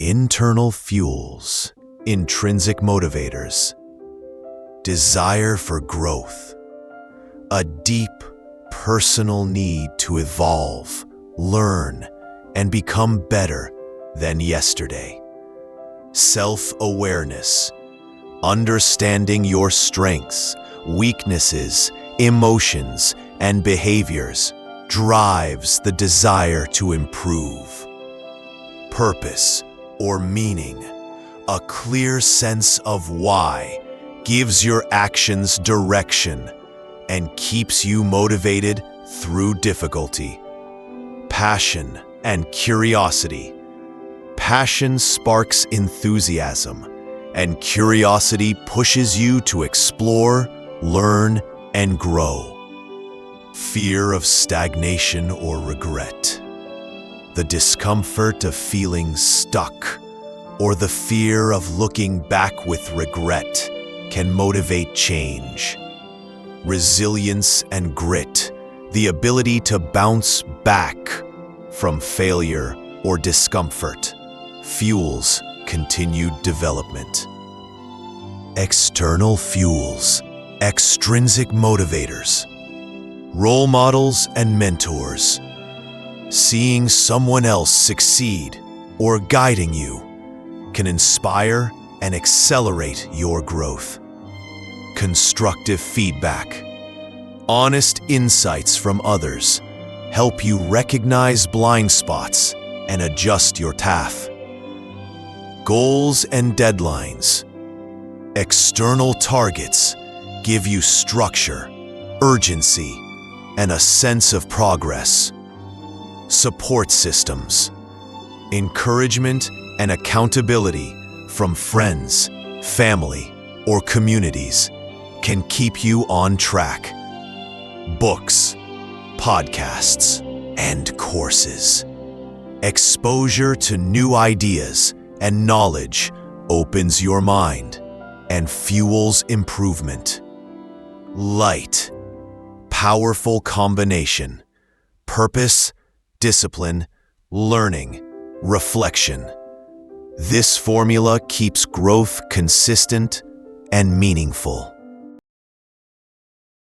Internal fuels, intrinsic motivators, desire for growth, a deep personal need to evolve, learn, and become better than yesterday. Self-awareness, understanding your strengths, weaknesses, emotions, and behaviors drives the desire to improve. Purpose or meaning, a clear sense of why, gives your actions direction and keeps you motivated through difficulty. Passion and curiosity. Passion sparks enthusiasm, and curiosity pushes you to explore, learn, and grow. Fear of stagnation or regret. The discomfort of feeling stuck or the fear of looking back with regret can motivate change. Resilience and grit, the ability to bounce back from failure or discomfort, fuels continued development. External fuels, extrinsic motivators, role models and mentors. Seeing someone else succeed or guiding you can inspire and accelerate your growth. Constructive feedback, honest insights from others help you recognize blind spots and adjust your path. Goals and deadlines. External targets give you structure, urgency, and a sense of progress. Support systems. Encouragement and accountability from friends, family, or communities can keep you on track. Books, podcasts, and courses. Exposure to new ideas and knowledge opens your mind and fuels improvement. Light, powerful combination. Purpose, discipline, learning, reflection. This formula keeps growth consistent and meaningful.